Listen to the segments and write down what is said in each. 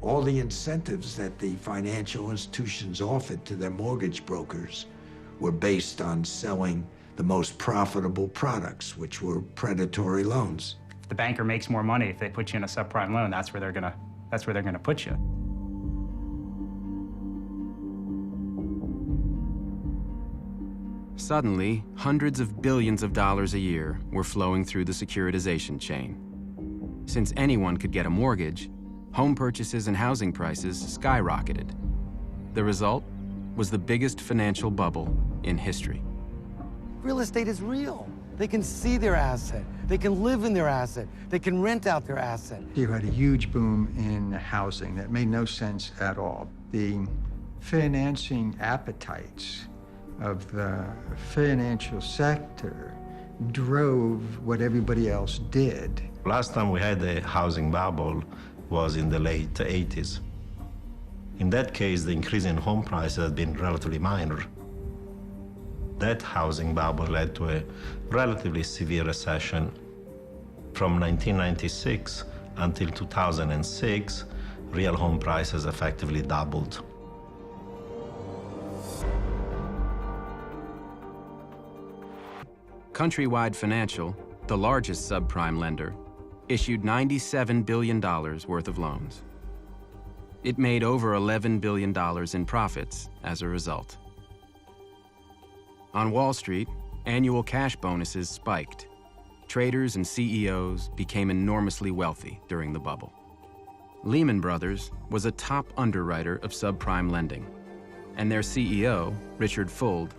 All the incentives that the financial institutions offered to their mortgage brokers were based on selling the most profitable products, which were predatory loans. If the banker makes more money if they put you in a subprime loan, that's where they're gonna put you. Suddenly, hundreds of billions of dollars a year were flowing through the securitization chain. Since anyone could get a mortgage, home purchases and housing prices skyrocketed. The result was the biggest financial bubble in history. Real estate is real. They can see their asset. They can live in their asset. They can rent out their asset. You had a huge boom in housing that made no sense at all. The financing appetites of the financial sector drove what everybody else did. Last time we had a housing bubble was in the late 80s. In that case, the increase in home prices had been relatively minor. That housing bubble led to a relatively severe recession. From 1996 until 2006, real home prices effectively doubled. Countrywide Financial, the largest subprime lender, issued $97 billion worth of loans. It made over $11 billion in profits as a result. On Wall Street, annual cash bonuses spiked. Traders and CEOs became enormously wealthy during the bubble. Lehman Brothers was a top underwriter of subprime lending, and their CEO, Richard Fuld,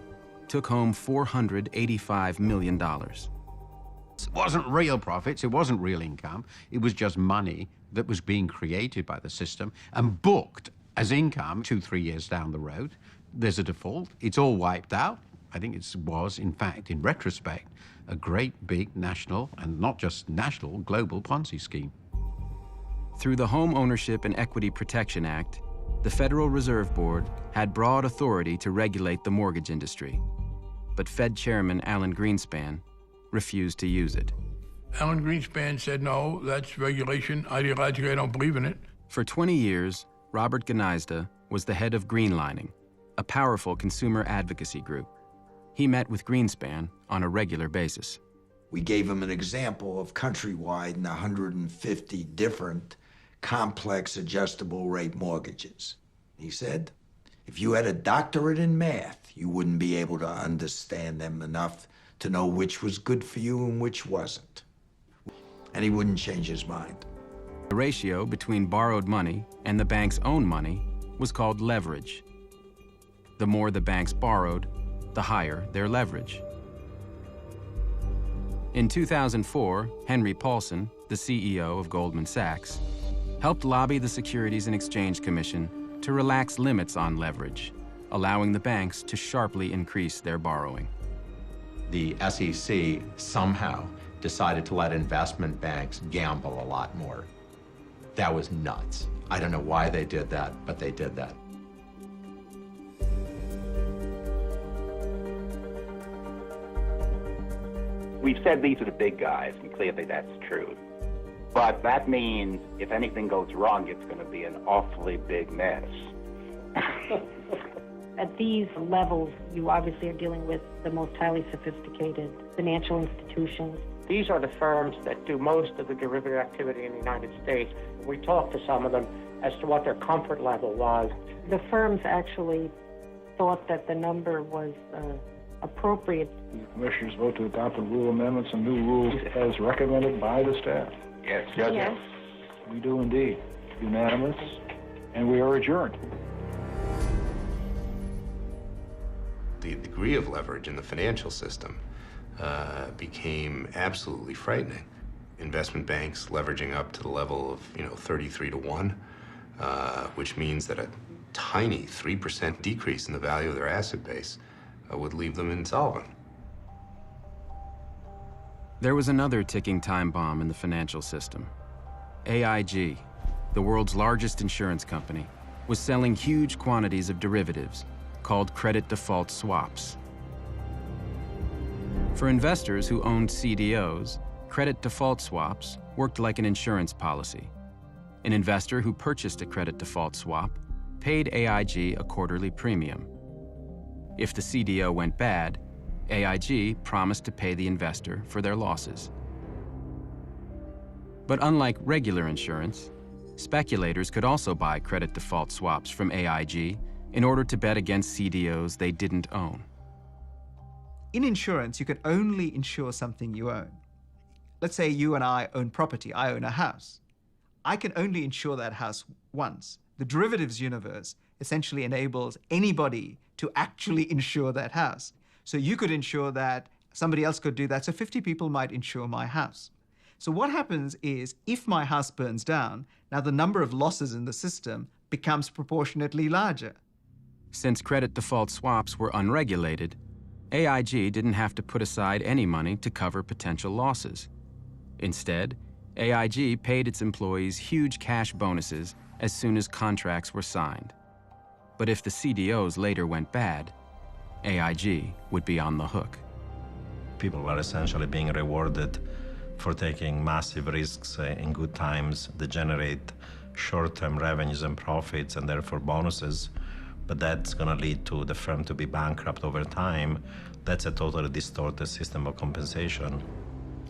took home $485 million. It wasn't real profits, it wasn't real income, it was just money that was being created by the system and booked as income 2-3 years down the road. There's a default, it's all wiped out. I think it was, in fact, in retrospect, a great big national, and not just national, global Ponzi scheme. Through the Home Ownership and Equity Protection Act, the Federal Reserve Board had broad authority to regulate the mortgage industry, but Fed Chairman Alan Greenspan refused to use it. Alan Greenspan said, no, that's regulation. Ideologically, I don't believe in it. For 20 years, Robert Gnizda was the head of Greenlining, a powerful consumer advocacy group. He met with Greenspan on a regular basis. We gave him an example of Countrywide and 150 different complex adjustable rate mortgages. He said, if you had a doctorate in math, you wouldn't be able to understand them enough to know which was good for you and which wasn't. And he wouldn't change his mind. The ratio between borrowed money and the bank's own money was called leverage. The more the banks borrowed, the higher their leverage. In 2004, Henry Paulson, the CEO of Goldman Sachs, helped lobby the Securities and Exchange Commission to relax limits on leverage, allowing the banks to sharply increase their borrowing. The SEC somehow decided to let investment banks gamble a lot more. That was nuts. I don't know why they did that, but they did that. We've said these are the big guys, and clearly that's true. But that means if anything goes wrong, it's going to be an awfully big mess. At these levels, you obviously are dealing with the most highly sophisticated financial institutions. These are the firms that do most of the derivative activity in the United States. We talked to some of them as to what their comfort level was. The firms actually thought that the number was appropriate. The commissioners vote to adopt the rule amendments and new rules as recommended by the staff. Yes. Yes. We do indeed. Unanimous, and we are adjourned. The degree of leverage in the financial system became absolutely frightening. Investment banks leveraging up to the level of 33 to 1, which means that a tiny 3% decrease in the value of their asset base would leave them insolvent. There was another ticking time bomb in the financial system. AIG, the world's largest insurance company, was selling huge quantities of derivatives called credit default swaps. For investors who owned CDOs, credit default swaps worked like an insurance policy. An investor who purchased a credit default swap paid AIG a quarterly premium. If the CDO went bad, AIG promised to pay the investor for their losses. But unlike regular insurance, speculators could also buy credit default swaps from AIG in order to bet against CDOs they didn't own. In insurance, you can only insure something you own. Let's say you and I own property. I own a house. I can only insure that house once. The derivatives universe essentially enables anybody to actually insure that house. So you could insure that, somebody else could do that, so 50 people might insure my house. So what happens is, if my house burns down, now the number of losses in the system becomes proportionately larger. Since credit default swaps were unregulated, AIG didn't have to put aside any money to cover potential losses. Instead, AIG paid its employees huge cash bonuses as soon as contracts were signed. But if the CDOs later went bad, AIG would be on the hook. People are essentially being rewarded for taking massive risks in good times that generate short-term revenues and profits and therefore bonuses, but that's going to lead to the firm to be bankrupt over time. That's a totally distorted system of compensation.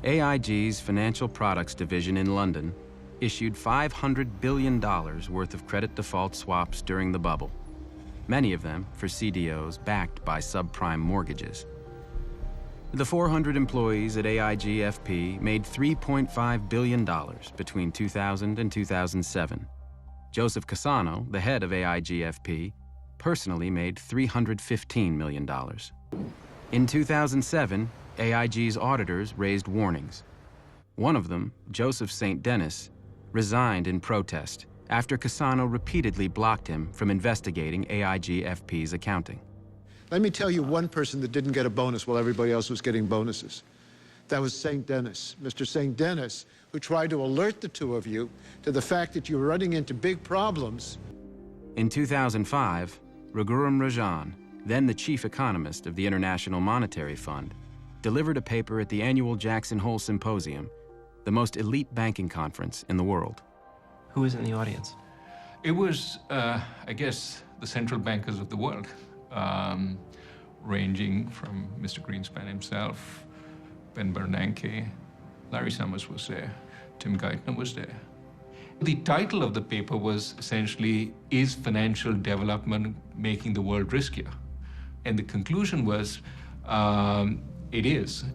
AIG's financial products division in London issued $500 billion worth of credit default swaps during the bubble, many of them for CDOs backed by subprime mortgages. The 400 employees at AIG FP made $3.5 billion between 2000 and 2007. Joseph Cassano, the head of AIG FP, personally made $315 million. In 2007, AIG's auditors raised warnings. One of them, Joseph St. Denis, resigned in protest after Cassano repeatedly blocked him from investigating AIG FP's accounting. Let me tell you one person that didn't get a bonus while everybody else was getting bonuses. That was St. Denis, Mr. St. Denis, who tried to alert the two of you to the fact that you were running into big problems. In 2005, Raghuram Rajan, then the chief economist of the International Monetary Fund, delivered a paper at the annual Jackson Hole Symposium, the most elite banking conference in the world. Who was in the audience? It was, I guess, the central bankers of the world, ranging from Mr. Greenspan himself, Ben Bernanke, Larry Summers was there, Tim Geithner was there. The title of the paper was essentially, "Is Financial Development Making the World Riskier?" And the conclusion was, it is.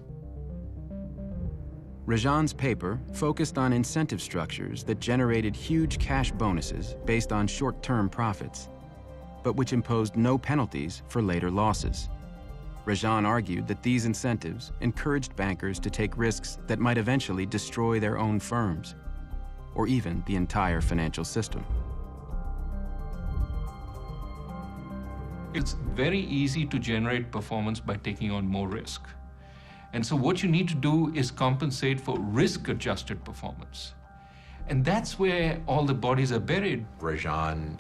Rajan's paper focused on incentive structures that generated huge cash bonuses based on short-term profits, but which imposed no penalties for later losses. Rajan argued that these incentives encouraged bankers to take risks that might eventually destroy their own firms, or even the entire financial system. It's very easy to generate performance by taking on more risk. And so what you need to do is compensate for risk-adjusted performance. And that's where all the bodies are buried. Rajan,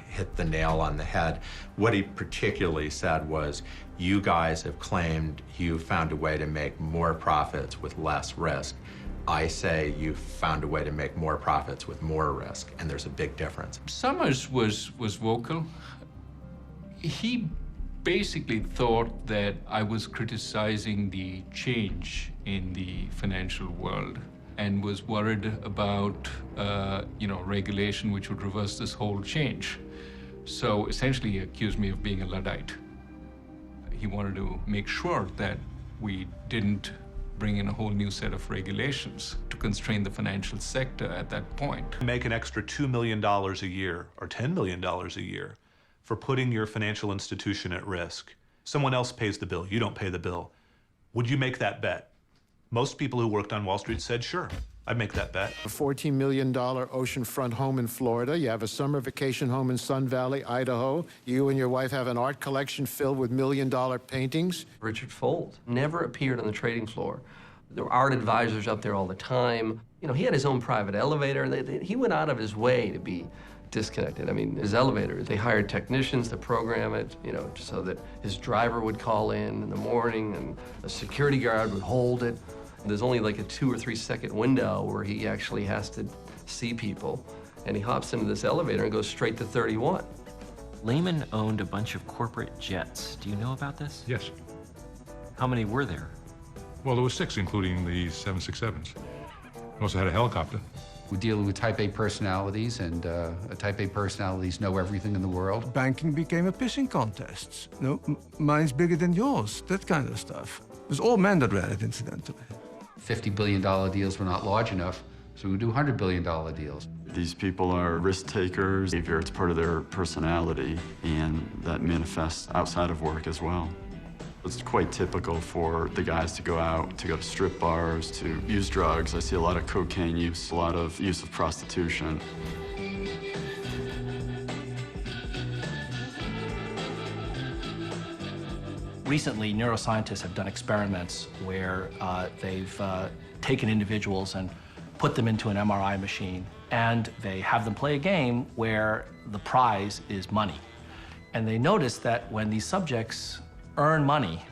hit the nail on the head. What he particularly said was, you guys have claimed you found a way to make more profits with less risk. I say you found a way to make more profits with more risk, and there's a big difference. Summers was vocal. He basically thought that I was criticizing the change in the financial world and was worried about, regulation which would reverse this whole change. So essentially he accused me of being a Luddite. He wanted to make sure that we didn't bring in a whole new set of regulations to constrain the financial sector at that point. Make an extra $2 million a year or $10 million a year for putting your financial institution at risk. Someone else pays the bill, you don't pay the bill. Would you make that bet? Most people who worked on Wall Street said, sure, I'd make that bet. A $14 million oceanfront home in Florida. You have a summer vacation home in Sun Valley, Idaho. You and your wife have an art collection filled with $1 million paintings. Richard Fuld never appeared on the trading floor. There were art advisors up there all the time. He had his own private elevator. He went out of his way to be disconnected. I mean, his elevator, they hired technicians to program it, so that his driver would call in the morning and a security guard would hold it. There's only like a 2 or 3 second window where he actually has to see people, and he hops into this elevator and goes straight to 31. Lehman owned a bunch of corporate jets. Do you know about this? Yes. How many were there? Well, there were 6, including the 767s. We also had a helicopter. We deal with type A personalities, and type A personalities know everything in the world. Banking became a pissing contest. No, mine's bigger than yours, that kind of stuff. It was all men that ran it, incidentally. $50 billion deals were not large enough, so we do $100 billion deals. These people are risk takers. It's part of their personality, and that manifests outside of work as well. It's quite typical for the guys to go out, to go to strip bars, to use drugs. I see a lot of cocaine use, a lot of use of prostitution. Recently, neuroscientists have done experiments where they've taken individuals and put them into an MRI machine, and they have them play a game where the prize is money. And they notice that when these subjects earn money,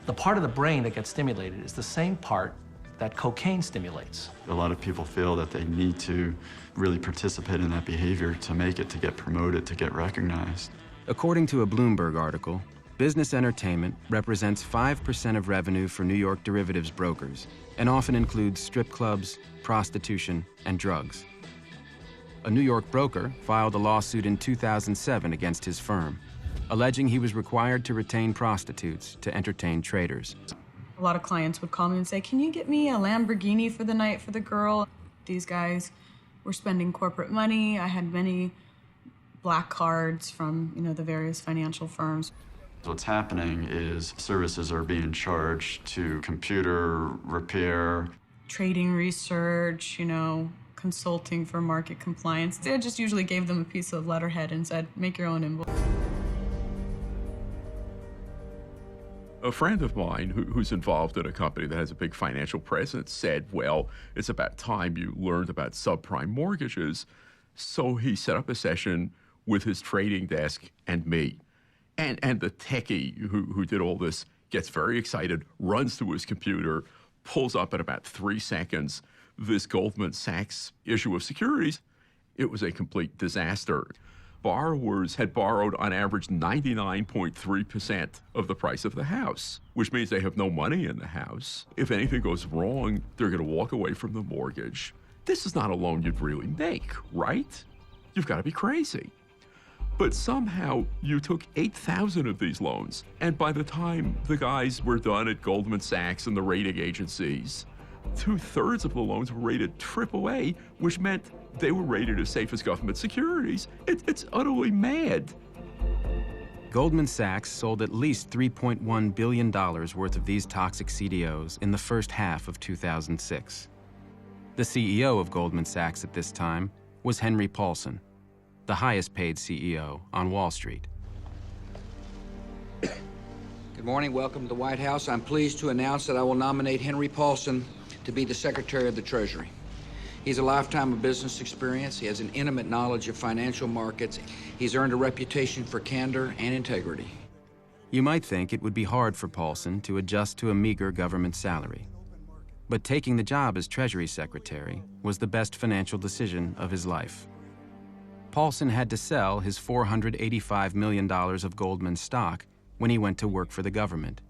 the part of the brain that gets stimulated is the same part that cocaine stimulates. A lot of people feel that they need to really participate in that behavior to make it, to get promoted, to get recognized. According to a Bloomberg article, business entertainment represents 5% of revenue for New York derivatives brokers and often includes strip clubs, prostitution, and drugs. A New York broker filed a lawsuit in 2007 against his firm, alleging he was required to retain prostitutes to entertain traders. A lot of clients would call me and say, "Can you get me a Lamborghini for the night for the girl?" These guys were spending corporate money. I had many black cards from, the various financial firms. What's happening is services are being charged to computer repair, Trading research, consulting for market compliance. They just usually gave them a piece of letterhead and said, "Make your own invoice." A friend of mine who's involved in a company that has a big financial presence said, well, it's about time you learned about subprime mortgages. So he set up a session with his trading desk and me. And the techie who did all this gets very excited, runs to his computer, pulls up in about 3 seconds this Goldman Sachs issue of securities. It was a complete disaster. Borrowers had borrowed on average 99.3% of the price of the house, which means they have no money in the house. If anything goes wrong, they're going to walk away from the mortgage. This is not a loan you'd really make, right? You've got to be crazy. But somehow you took 8,000 of these loans, and by the time the guys were done at Goldman Sachs and the rating agencies, 2/3 of the loans were rated AAA, which meant they were rated as safe as government securities. It's utterly mad. Goldman Sachs sold at least $3.1 billion worth of these toxic CDOs in the first half of 2006. The CEO of Goldman Sachs at this time was Henry Paulson, the highest paid CEO on Wall Street. Good morning, welcome to the White House. I'm pleased to announce that I will nominate Henry Paulson to be the Secretary of the Treasury. He's a lifetime of business experience. He has an intimate knowledge of financial markets. He's earned a reputation for candor and integrity. You might think it would be hard for Paulson to adjust to a meager government salary. But taking the job as Treasury Secretary was the best financial decision of his life. Paulson had to sell his $485 million of Goldman stock when he went to work for the government.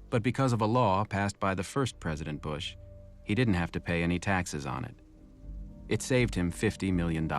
But because of a law passed by the first President Bush, he didn't have to pay any taxes on it. It saved him $50 million.